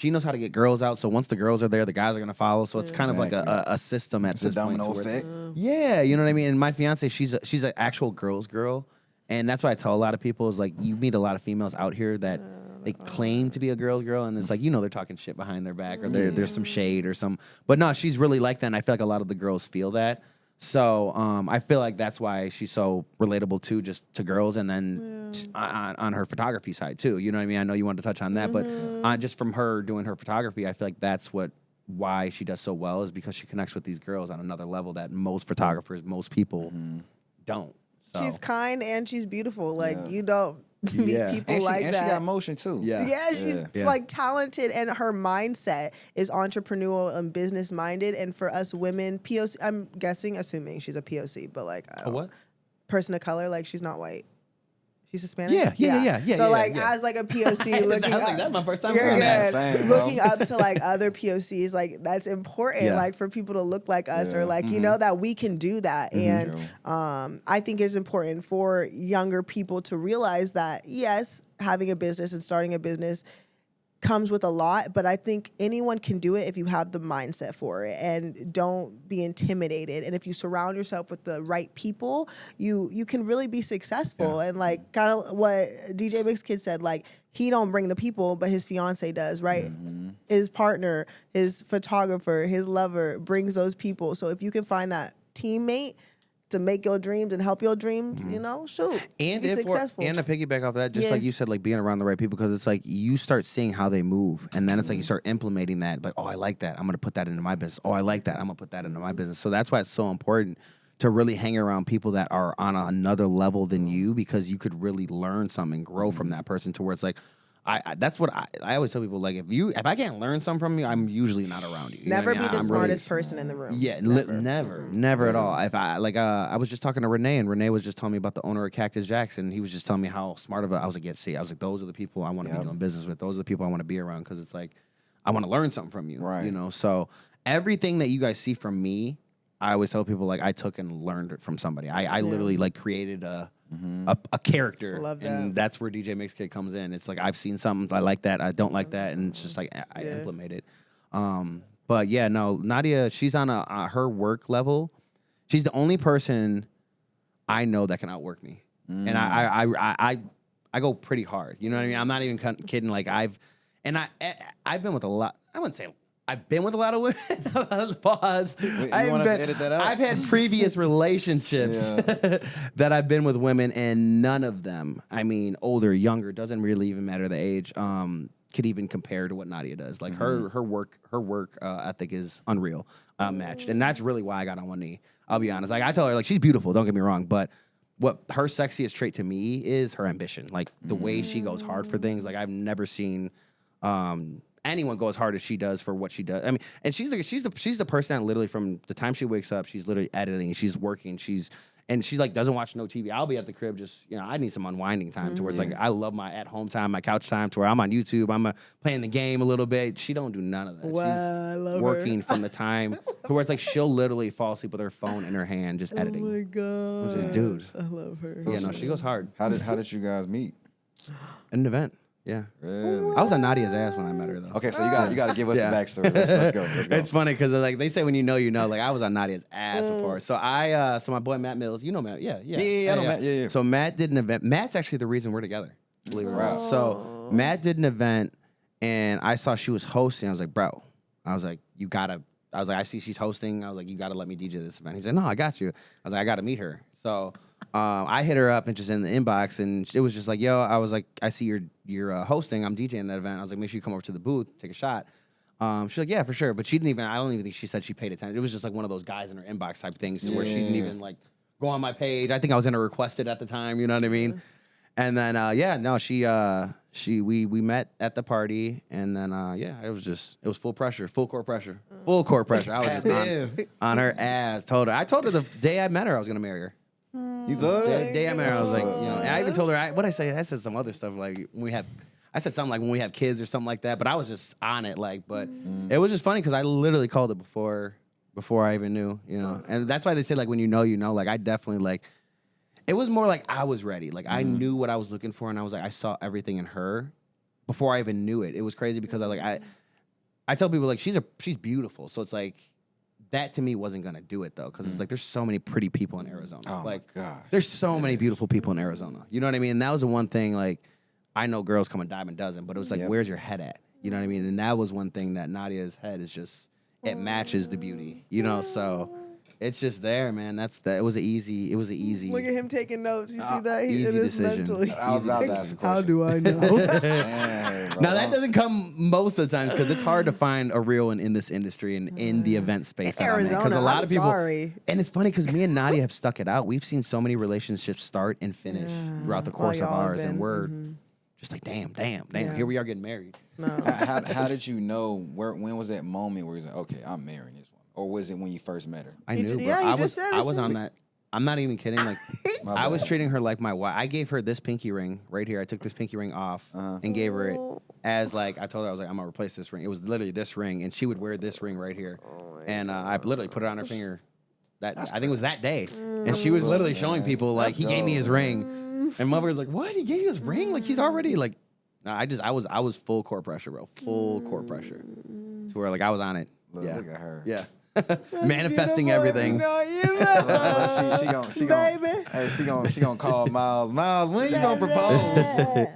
knows how to get girls out. So once the girls are there, the guys are gonna follow. So it's kind of like a system at this point. Domino effect. Yeah, you know what I mean. And my fiance, she's an actual girl's girl, and that's what I tell a lot of people is like, you meet a lot of females out here that they claim to be a girl's girl, and it's like, they're talking shit behind their back, or there's some shade or some. But no, she's really like that, and I feel like a lot of the girls feel that. So I feel like that's why she's so relatable too, just to girls, and then on her photography side too. You know what I mean? I know you wanted to touch on that, but just from her doing her photography, I feel like that's why she does so well, is because she connects with these girls on another level that most photographers, most people don't. So. She's kind and she's beautiful. Like you don't meet people and like she that. she got motion too. Yeah, she's like talented, and her mindset is entrepreneurial and business minded. And for us women, POC, I'm assuming she's a POC, but like A what? Person of color, like she's not white. She's Hispanic. Yeah. So as like a POC looking I was up, like, that's my first time you're hearing that. good. Same, Looking up to like other POCs, like that's important. Yeah. Like for people to look like us, or like that we can do that. And I think it's important for younger people to realize that yes, having a business and starting a business comes with a lot, but I think anyone can do it if you have the mindset for it, and don't be intimidated. And if you surround yourself with the right people, you can really be successful. And like kind of what DJ Mixkid said, like he don't bring the people, but his fiance does, right? His partner, his photographer, his lover brings those people. So if you can find that teammate to make your dreams and help your dreams, shoot, And be successful. And to piggyback off that, just like you said, like being around the right people, because it's like you start seeing how they move, and then it's like you start implementing that. Like, oh, I like that. I'm gonna put that into my business. Oh, I like that. I'm gonna put that into my business. So that's why it's so important to really hang around people that are on another level than you, because you could really learn something and grow from that person, to where it's like, that's what I always tell people. Like if I can't learn something from you, I'm usually not around you. Never be the I'm smartest person in the room. Yeah, never at all. If I was just talking to Renee, and Renee was just telling me about the owner of Cactus Jacks, and he was just telling me how smart of I was like, I was like, those are the people I want to be doing business with. Those are the people I want to be around, because it's like I want to learn something from you. Right. So everything that you guys see from me I always tell people like I took and learned it from somebody. I literally like created a character. Love that. And that's where DJ Mixkid comes in. It's like I've seen something, I like that, I don't like that, and it's just like I implement it. But yeah, no, Nadia, she's on her work level. She's the only person I know that can outwork me, and I go pretty hard. You know what I mean? I'm not even kidding. Like I've been with a lot. I wouldn't say I've been with a lot of women. Pause. You want us to edit that out? I've had previous relationships that I've been with women, and none of them, I mean, older, younger, doesn't really even matter the age, could even compare to what Nadia does. Like her work ethic is unreal, matched, and that's really why I got on one knee. I'll be honest. Like I tell her, like she's beautiful. Don't get me wrong, but what her sexiest trait to me is her ambition. Like the way she goes hard for things. Like I've never seen anyone go as hard as she does for what she does. I mean, and she's the person that literally from the time she wakes up, she's literally editing, she's working, she like doesn't watch no TV. I'll be at the crib just, I need some unwinding time to where it's like I love my at home time, my couch time to where I'm on YouTube, I'm playing the game a little bit. She don't do none of that. Wow, she's I love working her. from the time to where it's like she'll literally fall asleep with her phone in her hand just editing. Oh my god, I was like, dude, I love her. yeah, no, she goes hard. How did you guys meet? In an event. Yeah. Really? I was on Nadia's ass when I met her though. Okay, so you got to give us Yeah. the backstory. Let's go. It's funny because like they say when you know, like I was on Nadia's ass before. So so my boy Matt Mills, you know Matt, yeah, I know Matt, yeah. So Matt did an event. Matt's actually the reason we're together. Believe it or not. So Matt did an event, and I saw she was hosting. I was like, bro, I see she's hosting. I was like, you gotta let me DJ this event. He said, no, I got you. I was like, I gotta meet her. So I hit her up and just in the inbox, and it was just like, yo, I was like, I see you're hosting. I'm DJing that event. I was like, make sure you come over to the booth, take a shot. She's like, yeah, for sure. But I don't even think she said she paid attention. It was just like one of those guys in her inbox type things where she didn't even like go on my page. I think I was in a requested at the time. You know what I mean? And then we met at the party, and then it was full pressure, full court pressure. I was just on her ass. I told her the day I met her I was gonna marry her. You told her? The day I met her, I was like, and I even told her I said some other stuff like I said something like when we have kids or something like that, but I was just on it but it was just funny because I literally called it before I even knew, and that's why they say like when you know, like I definitely like. It was more like I was ready. Like I knew what I was looking for, and I was like, I saw everything in her before I even knew it. It was crazy because I tell people like she's beautiful, so it's like that to me wasn't gonna do it though, because it's like there's so many pretty people in Arizona. Oh like my gosh. there's so many beautiful people in Arizona. You know what I mean? And that was the one thing like I know girls come a dime a dozen, but it was like where's your head at? You know what I mean? And that was one thing that Nadia's head is just it matches the beauty. So. It's just there, man. It was an easy. Look at him taking notes. You see that? Easy It is decision. mentally. I was about to ask a question. How do I know? Dang, bro. Now that doesn't come most of the times because it's hard to find a real one in this industry and in the event space. In Arizona, because a lot I'm of people. sorry. And it's funny because me and Nadia have stuck it out. We've seen so many relationships start and finish throughout the course of y'all have ours, and been. we're just like, damn. Yeah. Here we are getting married. No. How did you know? When was that moment where you're like, okay, I'm marrying this one? Or was it when you first met her? I knew, yeah, bro. you I just was said I it, was on Cindy. that. I'm not even kidding. Like I was treating her like my wife. I gave her this pinky ring right here. I took this pinky ring off and gave her it as like I told her I was like I'm gonna replace this ring. It was literally this ring, and she would wear this ring right here. And I literally put it on her finger. I think it was that day, and she was literally showing people like he gave me his ring, and mother was like, "What? He gave you his ring? Like he's already like." No, I was full court pressure, bro. Full court pressure. To where like I was on it. Look at her. Yeah. Manifesting Beautiful. everything. No, you know. She gonna, Baby. hey, she gonna call Miles. Miles, when you gonna propose?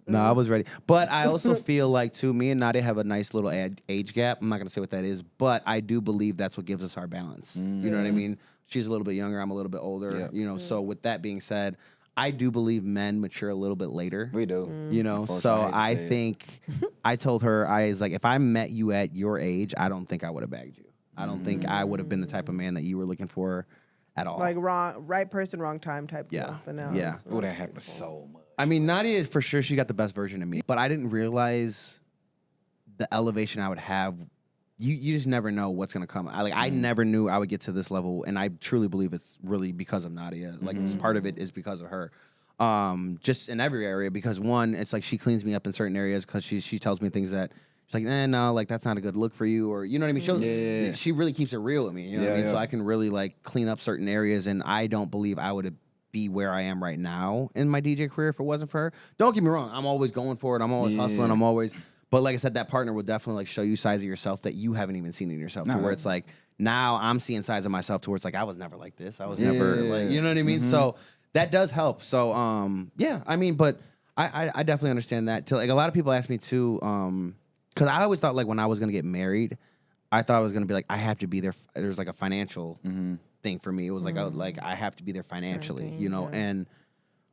No, I was ready. But I also feel like, too, me and Nadia have a nice little age gap. I'm not going to say what that is, but I do believe that's what gives us our balance. You know what I mean? She's a little bit younger. I'm a little bit older. Yeah. So with that being said, I do believe men mature a little bit later. We do. So I think I told her, I was like, if I met you at your age, I don't think I would have bagged you. I don't think I would have been the type of man that you were looking for at all. Like right person, wrong time type deal. But now Yeah. Oh, that happened so much. I mean, Nadia, for sure, she got the best version of me. But I didn't realize the elevation I would have. You just never know what's going to come. I never knew I would get to this level, and I truly believe it's really because of Nadia. Like, it's part of it is because of her. Just in every area, because one, it's like she cleans me up in certain areas because she tells me things that, she's It's like, no, like that's not a good look for you, or you know what I mean. She really keeps it real with me. You know what I mean. So I can really like clean up certain areas, and I don't believe I would be where I am right now in my DJ career if it wasn't for her. Don't get me wrong, I'm always going for it. I'm always hustling. I'm always, but like I said, that partner will definitely like show you sides of yourself that you haven't even seen in yourself. To where it's like now I'm seeing sides of myself to where it's like I was never like this. I was never like, you know what I mean. So that does help. So yeah, I mean, but I definitely understand that. Like a lot of people ask me too, because I always thought like when I was gonna get married, I thought I was gonna be like I have to be there. There's like a financial thing for me. It was like I have to be there financially, you know. And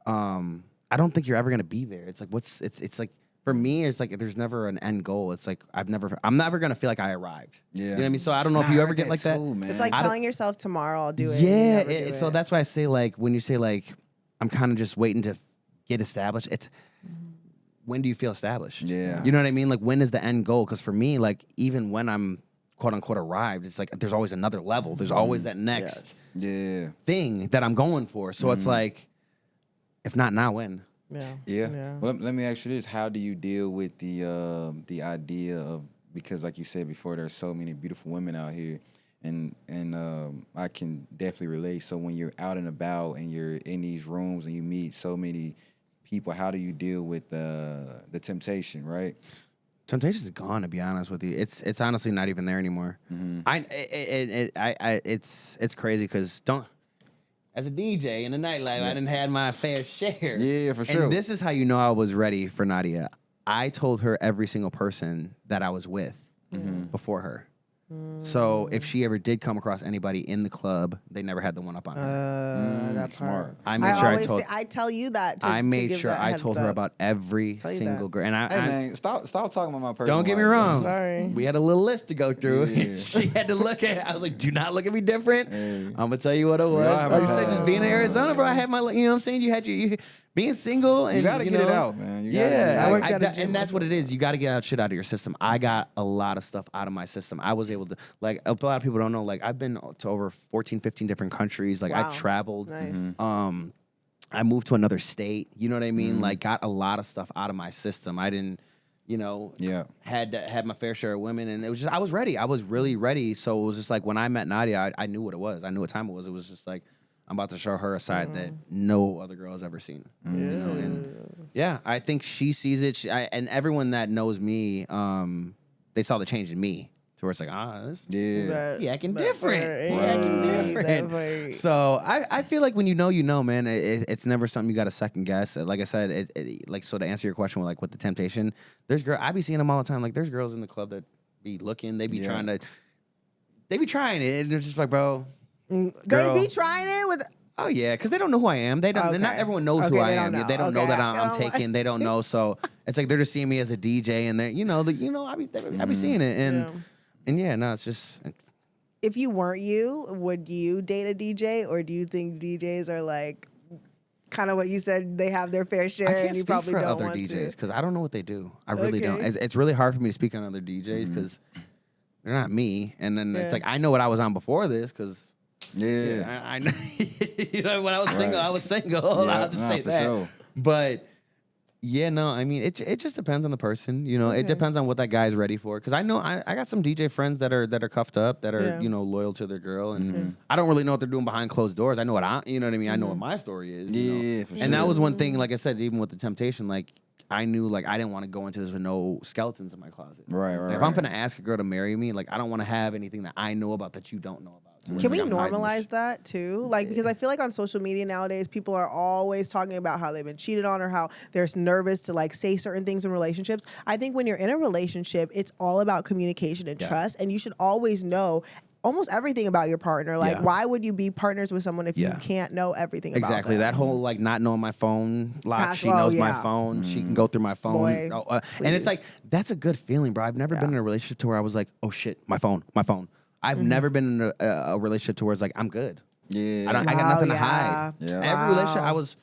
I don't think you're ever gonna be there. It's like it's like for me, it's like there's never an end goal. It's like I'm never gonna feel like I arrived. Yeah, you know what I mean. So I don't know if you ever get like that. It's like telling yourself tomorrow I'll do it. Yeah, so that's why I say like when you say like I'm kind of just waiting to get established. It's when do you feel established? Yeah, you know what I mean. Like when is the end goal? Because for me, like even when I'm quote unquote arrived, it's like there's always another level. There's always that next thing that I'm going for. So it's like, if not now, when? Yeah. Well, let me ask you this: how do you deal with the idea of, because like you said before, there's so many beautiful women out here, and I can definitely relate. So when you're out and about and you're in these rooms and you meet so many people, how do you deal with the temptation, right? Temptation's gone, to be honest with you. It's honestly not even there anymore. It's crazy because as a DJ in the nightlife, I didn't have my fair share. Yeah, for sure. And this is how you know I was ready for Nadia. I told her every single person that I was with before her. So if she ever did come across anybody in the club, they never had the one up on her. That's smart. I made sure I told. I tell you that. I made sure I told her about every single girl. And hey man, stop talking about my personal don't get me life, wrong. Sorry. We had a little list to go through. Yeah. She had to look at it. I was like, do not look at me different. I'm gonna tell you what it was. I said, just being in Arizona, bro. I had my, you know what I'm saying? You had you being single, and you gotta get it out, man. And that's what it is. You got to get out shit out of your system. I got a lot of stuff out of my system. I was able to, like, a lot of people don't know, like, I've been to over 14, 15 different countries. Like, I traveled. Nice. I moved to another state. You know what I mean? Like, got a lot of stuff out of my system. I didn't, you know, had my fair share of women, and it was just, I was ready. I was really ready. So it was just like when I met Nadia, I knew what it was. I knew what time it was. It was just like, I'm about to show her a side that no other girl has ever seen. You know? And I think she sees it. And everyone that knows me, they saw the change in me. To where it's like, he acting different. He acting different. So I feel like when you know, man, it's never something you got to second guess. Like I said, like, so to answer your question, like with the temptation, I be seeing them all the time. Like there's girls in the club that be looking, they be trying it, and they're just like, bro. They be trying it with. Oh yeah, because they don't know who I am. They don't. Okay. Not everyone knows who I am. They don't know that I'm taken. They don't know. So it's like they're just seeing me as a DJ, and they, I be seeing it, and no, it's just. If you weren't you, would you date a DJ, or do you think DJs are like, kind of what you said, they have their fair share, and you probably don't other want DJs because I don't know what they do. I really don't. It's really hard for me to speak on other DJs because they're not me, and then it's like I know what I was on before this because. Yeah, I know. You know, when I was single, I was single. I'll just say that. Sure. But I mean, it just depends on the person. You know, it depends on what that guy's ready for. Because I know I got some DJ friends that are cuffed up, that are loyal to their girl, and I don't really know what they're doing behind closed doors. I know what you know what I mean. I know what my story is. Yeah, for sure. And that was one thing. Like I said, even with the temptation, like. I knew, like, I didn't want to go into this with no skeletons in my closet. Right. Like, if I'm going to ask a girl to marry me, like, I don't want to have anything that I know about that you don't know about. Can we normalize that, too? Like, because I feel like on social media nowadays, people are always talking about how they've been cheated on or how they're nervous to, like, say certain things in relationships. I think when you're in a relationship, it's all about communication and trust, and you should always know almost everything about your partner. Like, why would you be partners with someone if you can't know everything about them? Exactly. That whole, like, not knowing my phone lock. She knows my phone. She can go through my phone. Boy, and it's like, that's a good feeling, bro. I've never been in a relationship to where I was like, oh, shit, my phone. I've never been in a relationship to where it's like, I'm good. Yeah. I got nothing to hide. Yeah. Every relationship, I was...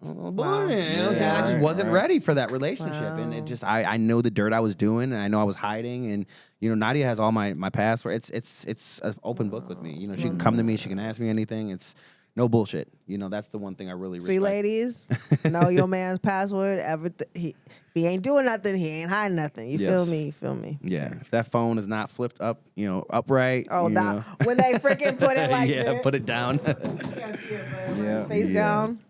boring. You know what I'm saying? I just wasn't ready for that relationship. And it just, I know the dirt I was doing, and I know I was hiding. And, Nadia has all my passwords. It's an open book with me. She can come to me. She can ask me anything. It's no bullshit. You know, that's the one thing I really respect. See, ladies, know your man's password. Everything. If he ain't doing nothing, he ain't hiding nothing. You feel me? You feel me? Yeah. If that phone is not flipped up, upright. Oh, know. when they freaking put it like this. Put it down. You can't see it, but face down.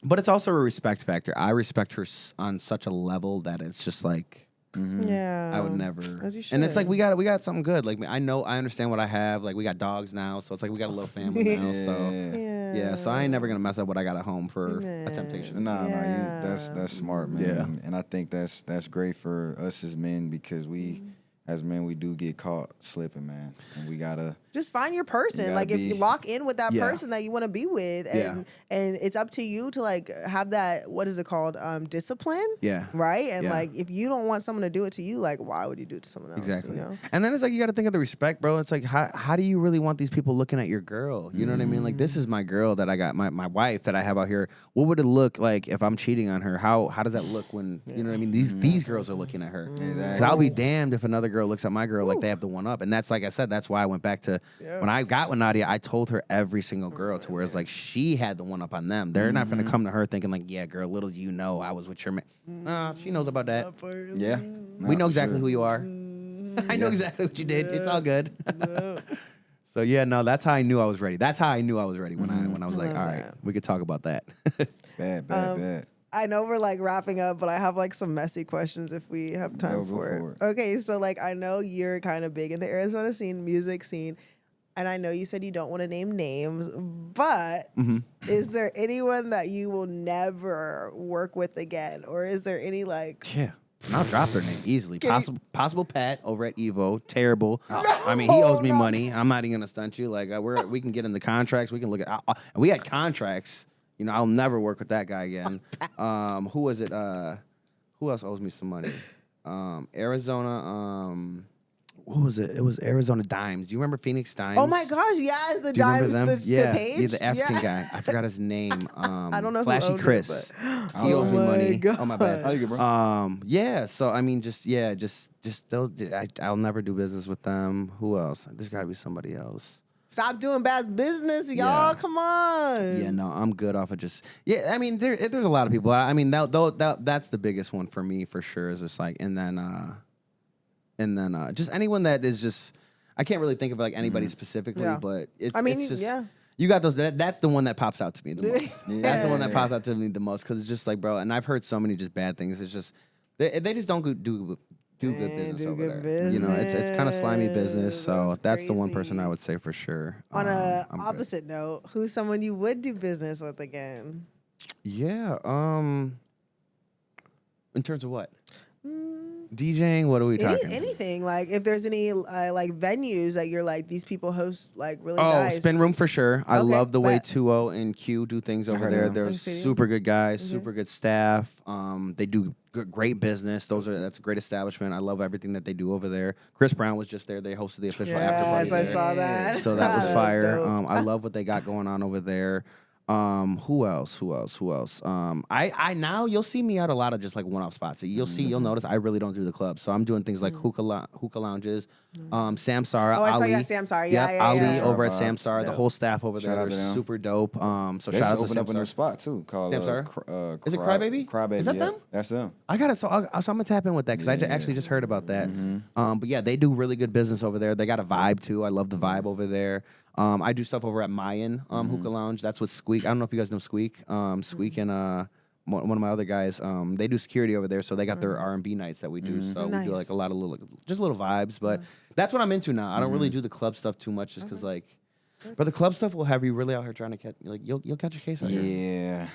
But it's also a respect factor. I respect her on such a level that it's just like, yeah, I would never. As you should. And it's like we got something good. Like I understand what I have. Like we got dogs now, so it's like we got a little family now. So yeah, so I ain't never gonna mess up what I got at home for a temptation. Nah, that's smart, man. Yeah. And I think that's great for us as men because as men, we do get caught slipping, man. And we gotta just find your person. Like if you lock in with that person that you want to be with, and it's up to you to like have that. What is it called? Discipline. Yeah. Right. And like if you don't want someone to do it to you, like why would you do it to someone else? Exactly. You know? And then it's like you got to think of the respect, bro. It's like how do you really want these people looking at your girl? You know what I mean? Like this is my girl that I got, my wife that I have out here. What would it look like if I'm cheating on her? How does that look when you know what I mean? These girls are looking at her. Because I'll be damned if another girl looks at my girl like they have the one up. And that's like I said, that's why I went back to when I got with Nadia, I told her every single girl to where it's like she had the one up on them. They're not gonna come to her thinking like, yeah, girl, little do you know I was with your man. Nah, she knows about that. Yeah. We know exactly who you are. I know exactly what you did. It's all good. So yeah, no, that's how I knew I was ready. That's how I knew I was ready when I was like, all right, we could talk about that. Bad. I know we're like wrapping up, but I have like some messy questions if we have time for it. Okay, so like I know you're kind of big in the Arizona music scene, and I know you said you don't want to name names, but is there anyone that you will never work with again, or is there any like? Yeah. I'll drop their name easily. Possible Pat over at Evo. Terrible. I mean, he owes me money. I'm not even gonna stunt you. Like we can get in the contracts. We can look at. And we had contracts. You know, I'll never work with that guy again. Who was it? Who else owes me some money? Arizona. What was it? It was Arizona Dimes. Do you remember Phoenix Dimes? Oh my gosh, yes, the Dimes, the page. The African guy. I forgot his name. I don't know. Flashy who Chris. He owes me money. God. Oh my bad. How you get, bro? Yeah. So I mean, just those. I'll never do business with them. Who else? There's got to be somebody else. Stop doing bad business, y'all. Come on. Yeah, no, I'm good off of just. Yeah, I mean, there's a lot of people. I mean, that's the biggest one for me for sure. Is just like, and then just anyone that is just. I can't really think of like anybody specifically, but it's. I mean, it's just, you got those. That's the one that pops out to me the most. That's the one that pops out to me the most because it's just like, bro. And I've heard so many just bad things. It's just they just don't do good business over there. Business. You know, it's kind of slimy business. So that's the one person I would say for sure. On a opposite note, who's someone you would do business with again? Yeah. In terms of what? DJing, what are we talking? Anything. Like if there's any like venues that you're like these people host like really nice. Spin Room for sure. I love the way 2O and Q do things over there. They're super good guys, super good staff. They do great business. That's a great establishment. I love everything that they do over there. Chris Brown was just there. They hosted the official after party. Yes, I saw that. So that was fire. I love what they got going on over there. Who else? I now you'll see me at a lot of just like one-off spots. So you'll notice I really don't do the club. So I'm doing things like hookah lounges, Samsara, I saw Ali. Samsara. Yeah, Ali over at Dope. Samsara. The whole staff over there is super dope. So They shout out to opened up in their Samsara. spot too. Called Samsara? Is it Crybaby? Crybaby. Is that them? That's them. I got it. So I'm gonna tap in with that because I actually just heard about that. But yeah, they do really good business over there. They got a vibe too. I love the vibe over there. I do stuff over at Mayan Hookah Lounge. That's with Squeak. I don't know if you guys know Squeak. Squeak and one of my other guys. They do security over there, so they got their R&B nights that we do. So we do like a lot of little vibes. But that's what I'm into now. I don't really do the club stuff too much, just because like, but the club stuff will have you really out here trying to catch. Like you'll catch a case out here. Yeah.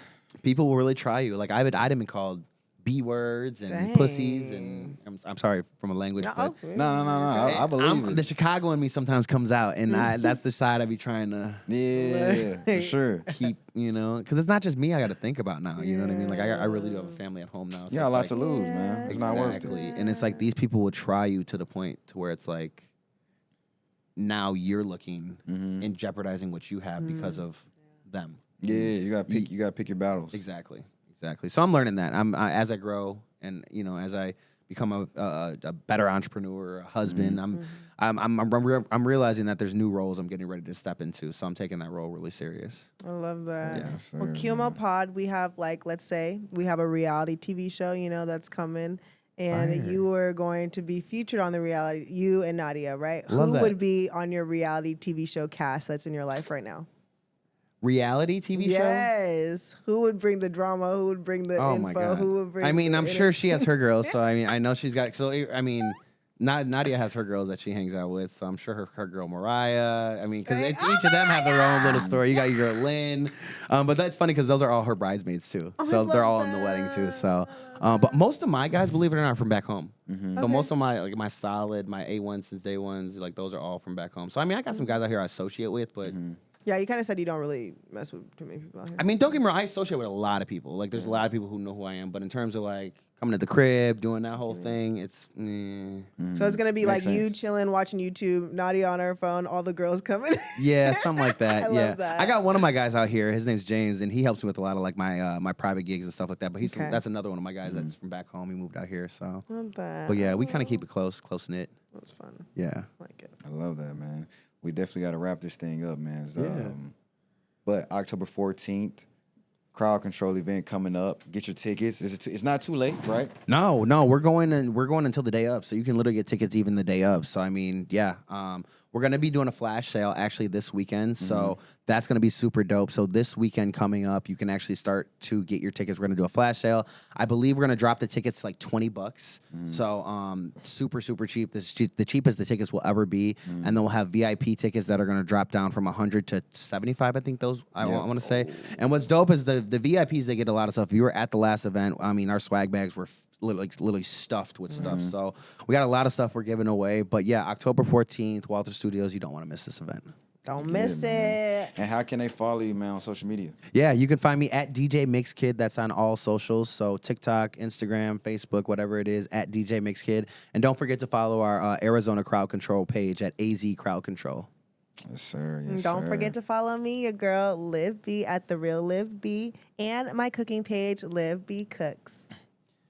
People will really try you. Like I'd been called B words and pussies, and I'm sorry from a language, but No. I believe it. The Chicago in me sometimes comes out, and that's the side I be trying to for sure. keep, because it's not just me I got to think about now. You know what I mean? Like I really do have a family at home now. So Yeah, a lot it's to like, lose, man. It's not worth it. exactly, and it's like these people will try you to the point to where it's like now you're looking and jeopardizing what you have because of them. Yeah, you gotta pick your battles. Exactly. So I'm learning that. As I grow and as I become a better entrepreneur, a husband. I'm realizing that there's new roles I'm getting ready to step into, so I'm taking that role really serious. I love that. Yeah. Yes, Well, sir, QMO Pod, we have let's say we have a reality TV show, that's coming. And Fire. you were going to be featured on the reality, you and Nadia, right? Love Who that. would be on your reality TV show cast that's in your life right now? Reality TV show? Yes. Who would bring the drama? Who would bring the Oh info? my God. Who would bring I mean, the I'm sure she has her girls, so I know she's got. So I mean, Nadia has her girls that she hangs out with, so I'm sure her girl Mariah. I mean, because each of them have their own little story. You got your girl Lynn, but that's funny because those are all her bridesmaids too. So they're all in the wedding too. So, but most of my guys, believe it or not, are from back home. So most of my my solid, my A1 since day ones, those are all from back home. So I mean, I got some guys out here I associate with, but. Yeah, you kind of said you don't really mess with too many people out here. I mean, don't get me wrong, I associate with a lot of people. There's a lot of people who know who I am, but in terms of coming to the crib, doing that whole thing, it's So it's gonna be Makes you sense. chilling, watching YouTube, Nadia on her phone, all the girls coming. yeah, something like that. I yeah, love that. I got one of my guys out here. His name's James, and he helps me with a lot of my my private gigs and stuff like that. But Okay. that's another one of my guys that's from back home. He moved out here, so. Love that. But yeah, we kind of keep it close knit. That's fun. Yeah. I like it. I love that, man. We definitely got to wrap this thing up, man. So, Yeah. But October 14th, crowd control event coming up. Get your tickets. It's not too late, right? No, we're going until the day of, so you can literally get tickets even the day of. So I mean, yeah, we're gonna be doing a flash sale actually this weekend, so that's gonna be super dope. So this weekend coming up, you can actually start to get your tickets. We're gonna do a flash sale. I believe we're gonna drop the tickets to $20, so super cheap. The cheapest the tickets will ever be, and then we'll have VIP tickets that are gonna drop down from 100 to 75. I think those I want to say. And what's dope is the VIPs, they get a lot of stuff. If you were at the last event, I mean, our swag bags were literally stuffed with stuff. So we got a lot of stuff we're giving away. But yeah, October 14th, Walter Studios. You don't want to miss this event. Don't miss man. it. And how can they follow you, man, on social media? Yeah, you can find me at DJ Mixkid. That's on all socials. So TikTok, Instagram, Facebook, whatever it is, at DJ Mixkid. And don't forget to follow our Arizona Crowd Control page at AZ Crowd Control. Yes, sir. Yes, Don't sir. forget to follow me, your girl, Liv B, at The Real Liv B, and my cooking page, Liv B Cooks.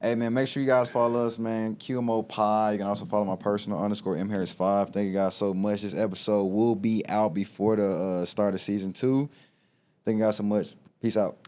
Hey, man, make sure you guys follow us, man. QMO Pod. You can also follow my personal _MHarris5. Thank you guys so much. This episode will be out before the start of season 2. Thank you guys so much. Peace out.